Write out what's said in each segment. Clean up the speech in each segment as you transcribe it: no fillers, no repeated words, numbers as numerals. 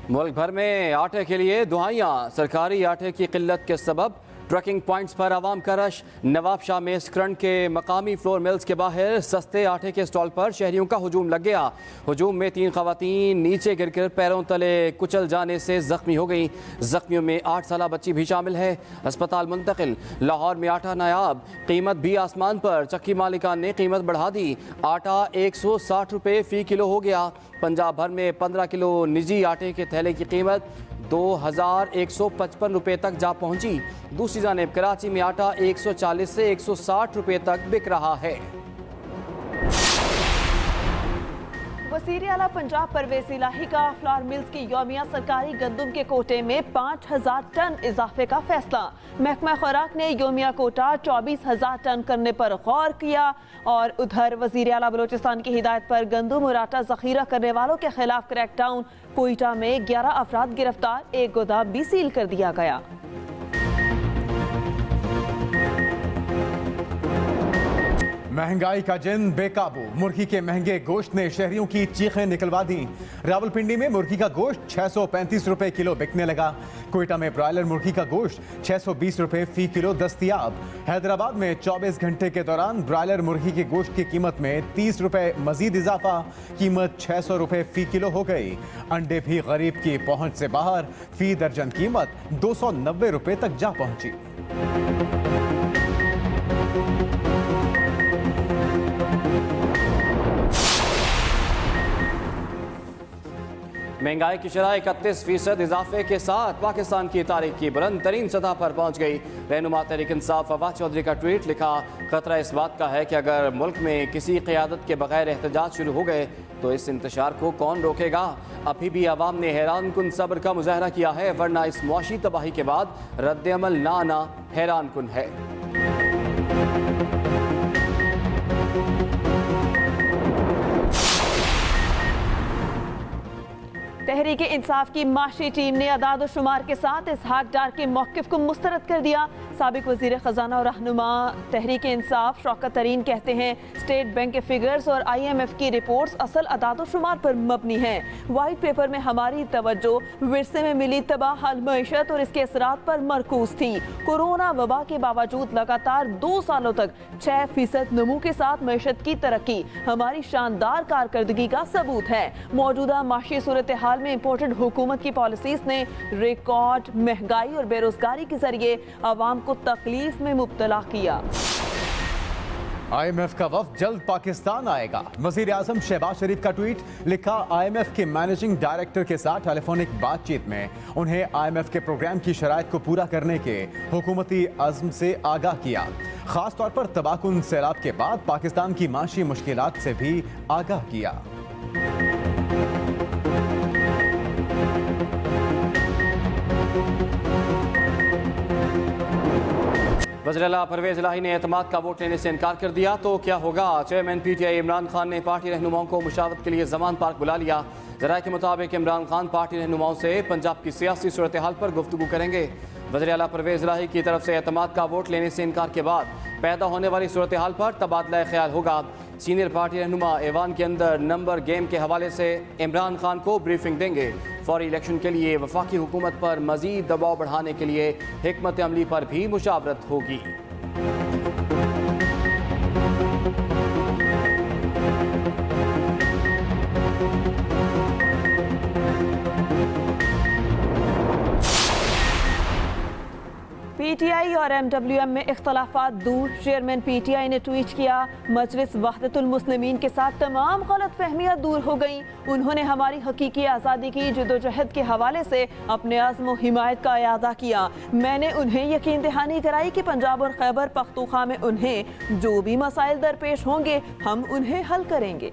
मुल्क भर में आटे के लिए दुहाइयाँ। सरकारी आटे की किल्लत के सबब ट्रकिंग पॉइंट्स पर आवाम का रश। नवाब शाह में स्क्रंड के मकामी फ्लोर मिल्स के बाहर सस्ते आटे के स्टॉल पर शहरियों का हुजूम लग गया। हुजूम में 3 खवातीन नीचे गिरकर पैरों तले कुचल जाने से जख्मी हो गई। जख्मियों में 8 साला बच्ची भी शामिल है। अस्पताल मुंतकिल। लाहौर में आटा नायाब, कीमत भी आसमान पर। चक्की मालिकान ने कीमत बढ़ा दी। आटा 160 रुपये फ़ी किलो हो गया। पंजाब भर में 15 किलो निजी आटे के थैले की कीमत 2155 रुपये तक जा पहुंची। दूसरी जानिब कराची में आटा 140 से 160 रुपये तक बिक रहा है। वज़ीर आला पंजाब परवेज़ इलाही का फ्लावर मिल्स की यौमिया सरकारी गंदम के कोटे में 5000 टन इजाफे का फैसला। महकमा खुराक ने यौमिया कोटा 24,000 टन करने पर गौर किया। और उधर वज़ीर आला बलोचिस्तान की हिदायत पर गंदम और आटा जखीरा करने वालों के खिलाफ क्रैकडाउन। कोयटा में 11 अफराद गिरफ्तार, एक गोदाम भी सील कर दिया गया। महंगाई का जिन बेकाबू। मुर्गी के महंगे गोश्त ने शहरियों की चीखें निकलवा दी। रावलपिंडी में मुर्गी का गोश्त 635 रुपए किलो बिकने लगा। कोयटा में ब्रॉयलर मुर्गी का गोश्त 620 रुपए फी किलो दस्तयाब। हैदराबाद में 24 घंटे के दौरान ब्रॉयलर मुर्गी के गोश्त की कीमत में 30 रुपए मजीद इजाफा। कीमत 600 रुपए फी किलो हो गई। अंडे भी गरीब की पहुंच से बाहर। फी दर्जन कीमत 290 रुपए तक जा पहुंची। महंगाई की शरह 31% इजाफे के साथ पाकिस्तान की तारीख की बुलंद तरीन सतह पर पहुंच गई। रहनुमा तहरीक इंसाफ फवाद चौधरी का ट्वीट लिखा, खतरा इस बात का है कि अगर मुल्क में किसी क़यादत के बगैर एहतजाज शुरू हो गए तो इस इंतशार को कौन रोकेगा। अभी भी आवाम ने हैरान कुन सब्र का मुजाहरा किया है, वरना इस मुआशी तबाही के बाद रद्द अमल ना आना हैरान कुन है। तहरीक इंसाफ की माशी टीम ने अदाद शुमार के साथ इसहाक डार के मौक़िफ़ को मुस्तरद कर दिया। साबिक वज़ीर ख़जाना और रहनुमा तहरीक इंसाफ शौकत तरीन कहते हैं स्टेट बैंक के फिगर्स और IMF की रिपोर्ट्स असल अदाद शुमार पर मबनी हैं। वाइट पेपर में हमारी तवज्जो विरसे में मिली तबाह मईशत और इसके असरात पर मरकूज थी। कोरोना वबा के बावजूद लगातार 2 सालों तक 6% नमू के साथ मईशत की तरक्की हमारी शानदार कारकर्दगी का सबूत है। मौजूदा माशी सूरत हाल में इम्पोर्टेड हुकूमत की पॉलिसीज ने रिकॉर्ड महंगाई और बेरोजगारी के जरिए आवाम को तकलीफ में मुब्तला किया। IMF का वफ्द जल्द पाकिस्तान आएगा। वज़ीर आज़म शहबाज शरीफ का ट्वीट लिखा, IMF के मैनेजिंग डायरेक्टर के साथ टेलीफोनिक बातचीत में उन्हें IMF के प्रोग्राम की शराइत को पूरा करने के हुकूमती अज़्म से आगाह किया। खास तौर पर तबाहकुन सैलाब के बाद पाकिस्तान की माशी मुश्किलात से भी आगाह किया। वज़ीर-ए-आला परवेज़ इलाही ने एतमाद का वोट लेने से इनकार कर दिया तो क्या होगा। चेयरमैन PTI इमरान खान ने पार्टी रहनुमाओं को मुशावरत के लिए जमान पार्क बुला लिया। ज़राए के मुताबिक इमरान खान पार्टी रहनुमाओं से पंजाब की सियासी सूरत हाल पर गुफ्तगू करेंगे। वज़ीर-ए-आला परवेज़ इलाही की तरफ से एतमाद का वोट लेने से इनकार के बाद पैदा होने वाली सूरत हाल पर तबादला ख्याल होगा। सीनियर पार्टी रहनुमा ऐवान के अंदर नंबर गेम के हवाले से इमरान खान को ब्रीफिंग देंगे। फौरी इलेक्शन के लिए वफाकी हुकूमत पर मजीद दबाव बढ़ाने के लिए हिकमत अमली पर भी मुशावरत होगी। PTI और MWM में इख्तलाफात दूर। चेयरमैन PTI ने ट्वीट किया, मजलिस वहदतुल मुस्लिमीन के साथ तमाम गलतफहमियां दूर हो गईं। उन्होंने हमारी हकीकी आज़ादी की जदोजहद के हवाले से अपने आज़्म व हिमायत का इयादा किया। मैंने उन्हें यकीन दहानी कराई कि पंजाब और खैबर पख्तूनख्वा में उन्हें जो भी मसाइल दरपेश होंगे हम उन्हें हल करेंगे।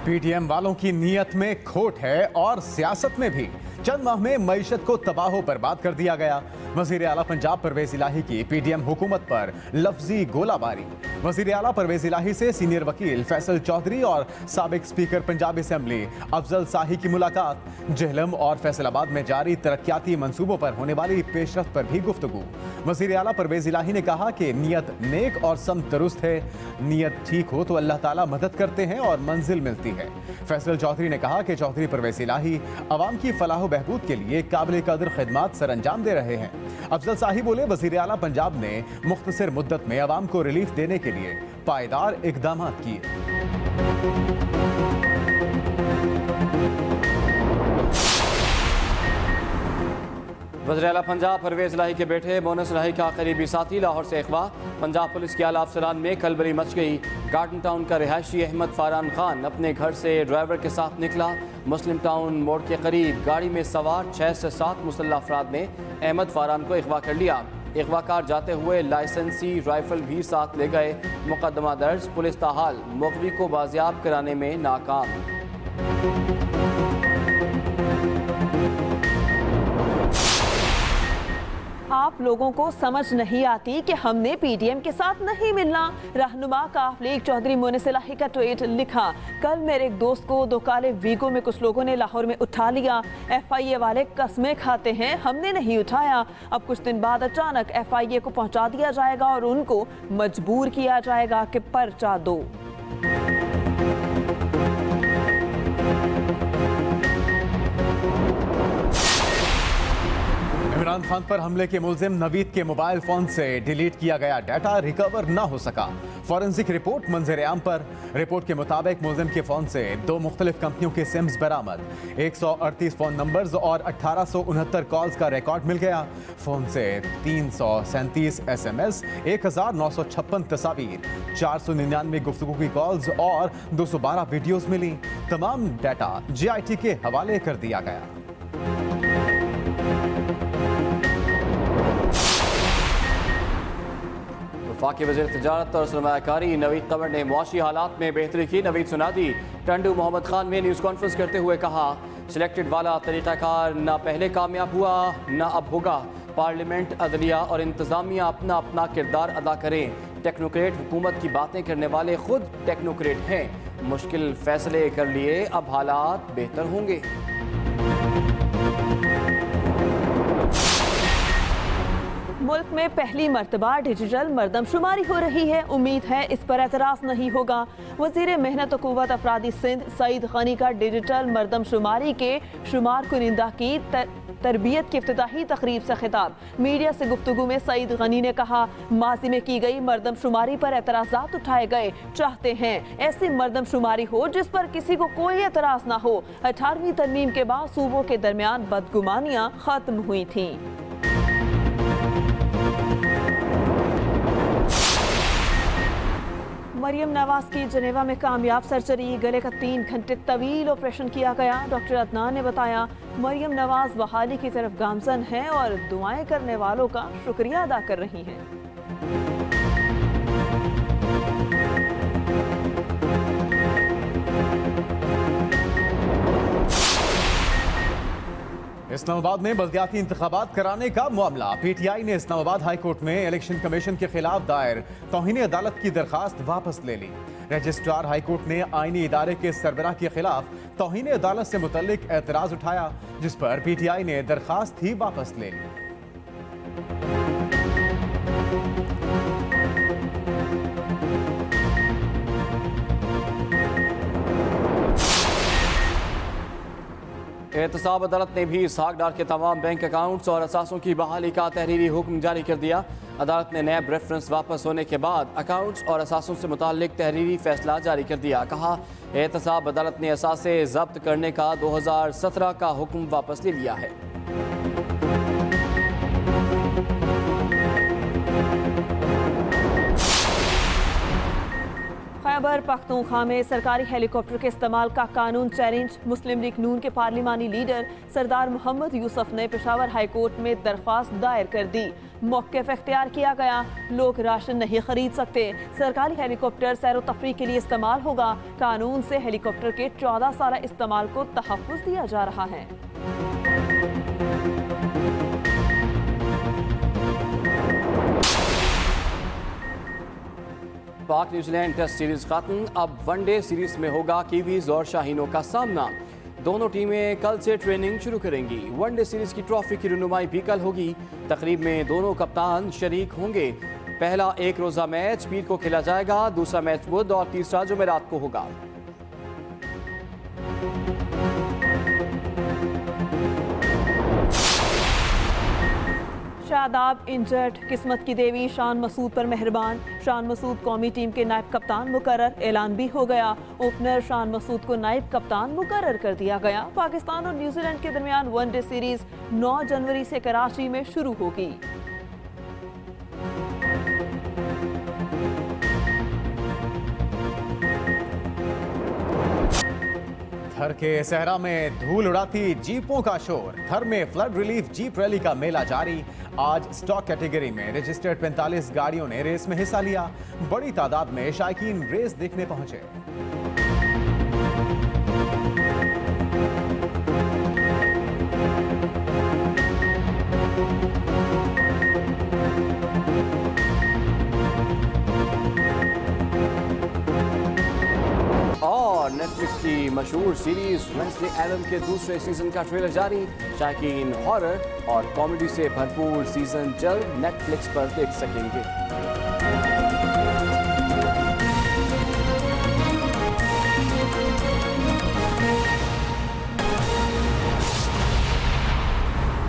PTM वालों की नीयत में खोट है और सियासत में भी। चंद माह में मईशत को तबाह बर्बाद कर दिया गया। वज़ीर आला पंजाब परवेज़ इलाही की PTM हुकूमत पर लफ्जी गोलाबारी। वजीर आला परवेज इलाही से सीनियर वकील फैसल चौधरी और साबिक स्पीकर पंजाब असेंबली अफजल शाही की मुलाकात। जेहलम और फैसलाबाद में जारी तरक्याती मंसूबों पर होने वाली पेशरफ्त पर भी गुफ्तगू। वजीर आला परवेज इलाही ने कहा कि नीयत नेक और सम दुरुस्त है, नीयत ठीक हो तो अल्लाह ताला मदद करते हैं और मंजिल मिलती है। फैसल चौधरी ने कहा कि चौधरी परवेज इलाही अवाम की फलाह बहबूद के लिए काबिल कदर खिदमात सर अंजाम दे रहे हैं। अफजल शाही बोले, वजीर आला पंजाब ने मुख्तसर मुद्दत में अवाम को रिलीफ देने के लिए पायदार इकदाम किए। वज़ीर आला पंजाब परवेज इलाही के बेटे मोनस इलाही का करीबी साथी लाहौर से अगवा। पंजाब पुलिस के आला अफसरान में खलबली मच गई। गार्डन टाउन का रिहायशी अहमद फारान खान अपने घर से ड्राइवर के साथ निकला। मुस्लिम टाउन मोड़ के करीब गाड़ी में सवार 6 से 7 मुसल्लह अफराद ने अहमद फारान को अगवा कर लिया। अगवाकार जाते हुए लाइसेंसी राइफल भी साथ ले गए। मुकदमा दर्ज, पुलिस ताहाल मुग़वी को बाजियाब कराने में नाकाम। आप लोगों को समझ नहीं आती कि हमने पीडीएम के साथ नहीं मिलना। रहनुमा काफ लीग चौधरी मोनस इलाही का ट्वीट लिखा, कल मेरे एक दोस्त को दो काले वीगो में कुछ लोगों ने लाहौर में उठा लिया। एफआईए वाले कस्में खाते हैं, हमने नहीं उठाया। अब कुछ दिन बाद अचानक एफआईए को पहुंचा दिया जाएगा और उनको मजबूर किया जाएगा कि पर्चा दो। इमरान खान पर हमले के मुल्जिम नवीद के मोबाइल फोन से डिलीट किया गया डाटा रिकवर न हो सका। फॉरेंसिक रिपोर्ट मंजर आम पर। रिपोर्ट के मुताबिक मुल्जिम के फोन से 2 मुख्तलिफ कंपनियों के सिम्स बरामद, 138 फोन नंबर्स और 1869 कॉल्स का रिकॉर्ड मिल गया। फोन से 337 SMS, 1956 तस्वीर, 499 गुफ्तगू की कॉल्स और 212 वीडियोस मिली। तमाम डाटा GIT के हवाले कर दिया गया। वफाकी वज़ीर तिजारत और सरमायाकारी नवीद कमर ने मुआशी हालात में बेहतरी की। नवीद सुना दी। टंडू मोहम्मद खान में न्यूज़ कॉन्फ्रेंस करते हुए कहा, सिलेक्टेड वाला तरीक़ाकार न पहले कामयाब हुआ न अब होगा। पार्लियामेंट, अदलिया और इंतज़ामिया अपना अपना किरदार अदा करें। टेक्नोक्रेट हुकूमत की बातें करने वाले खुद टेक्नोक्रेट हैं। मुश्किल फैसले कर लिए, अब हालात बेहतर होंगे। मुल्क में पहली मर्तबा डिजिटल मरदमशुमारी हो रही है। उम्मीद है इस पर एतराज़ नहीं होगा। वज़ीर मेहनत और क़ुव्वत अफरादी सिंध सईद गनी का डिजिटल मरदमशुमारी के शुमार कुनिंदा की तरबियत की इफ्तिताही तकरीब से खिताब। मीडिया से गुफ्तगू में सईद गनी ने कहा, माजी में की गई मरदमशुमारी पर एतराज़ात उठाए गए। चाहते हैं ऐसी मरदमशुमारी हो जिस पर किसी को कोई एतराज़ ना हो। 18वीं तरमीम के बाद सूबों के दरमियान बदगुमानियाँ ख़त्म हुई थीं। मरियम नवाज की जनेवा में कामयाब सर्जरी। गले का 3 घंटे तवील ऑपरेशन किया गया। डॉक्टर अदनान ने बताया, मरियम नवाज बहाली की तरफ गामजन है और दुआएं करने वालों का शुक्रिया अदा कर रही हैं। इस्लामाबाद में बल्दियाती इंतखाबात कराने का मामला। PTI ने इस्लामाबाद हाई कोर्ट में इलेक्शन कमीशन के खिलाफ दायर तौहीन अदालत की दरखास्त वापस ले ली। रजिस्ट्रार हाई कोर्ट ने आईनी इदारे के सरबराह के खिलाफ तौहीन अदालत से मुतल्लिक एतराज उठाया, जिस पर PTI ने दरखास्त ही वापस ले ली। एहतसाब अदालत ने भी इसहाक डार के तमाम बैंक अकाउंट्स और असासों की बहाली का तहरीरी हुक्म जारी कर दिया। अदालत ने नैब रेफरेंस वापस होने के बाद अकाउंट्स और असासों से मुताल्लिक तहरीरी फैसला जारी कर दिया। कहा, एहतसाब अदालत ने असासे जब्त करने का 2017 का हुक्म वापस ले लिया है। खैबर पख्तूनख्वा में सरकारी हेलीकॉप्टर के इस्तेमाल का कानून चैलेंज। मुस्लिम लीग नून के पार्लिमानी लीडर सरदार मोहम्मद यूसुफ ने पेशावर हाई कोर्ट में दरख्वास्त दायर कर दी। मौक़िफ़ इख्तियार किया गया, लोग राशन नहीं खरीद सकते। सरकारी हेलीकॉप्टर सैर तफरी के लिए इस्तेमाल होगा। कानून से हेलीकॉप्टर के 14 साल इस्तेमाल को तहफ़्फ़ुज़ दिया जा रहा है। पाक न्यूजीलैंड टेस्ट सीरीज खत्म। अब वनडे सीरीज में होगा कीवीज और शाहीनों का सामना। दोनों टीमें कल से ट्रेनिंग शुरू करेंगी। वनडे सीरीज की ट्रॉफी की रुनुमाई भी कल होगी। तकरीब में दोनों कप्तान शरीक होंगे। पहला एक रोजा मैच पीर को खेला जाएगा, दूसरा मैच बुध और तीसरा जुमेरात को होगा। शादाब इंजर्ड, किस्मत की देवी शान मसूद पर मेहरबान। शान मसूद कौमी टीम के नायब कप्तान मुकर्रर, ऐलान भी हो गया। ओपनर शान मसूद को नायब कप्तान मुकर्रर कर दिया गया। पाकिस्तान और न्यूजीलैंड के दरमियान वनडे सीरीज 9 जनवरी से कराची में शुरू होगी। थर के सहरा में धूल उड़ाती जीपों का शोर। थर में फ्लड रिलीफ जीप रैली का मेला जारी। आज स्टॉक कैटेगरी में रजिस्टर्ड 45 गाड़ियों ने रेस में हिस्सा लिया। बड़ी तादाद में शायकीन रेस देखने पहुंचे। नेटफ्लिक्स की मशहूर सीरीज वेडनेसडे एडम के दूसरे सीजन का ट्रेलर जारी। शायकीन हॉरर और कॉमेडी से भरपूर सीजन जल्द नेटफ्लिक्स पर देख सकेंगे।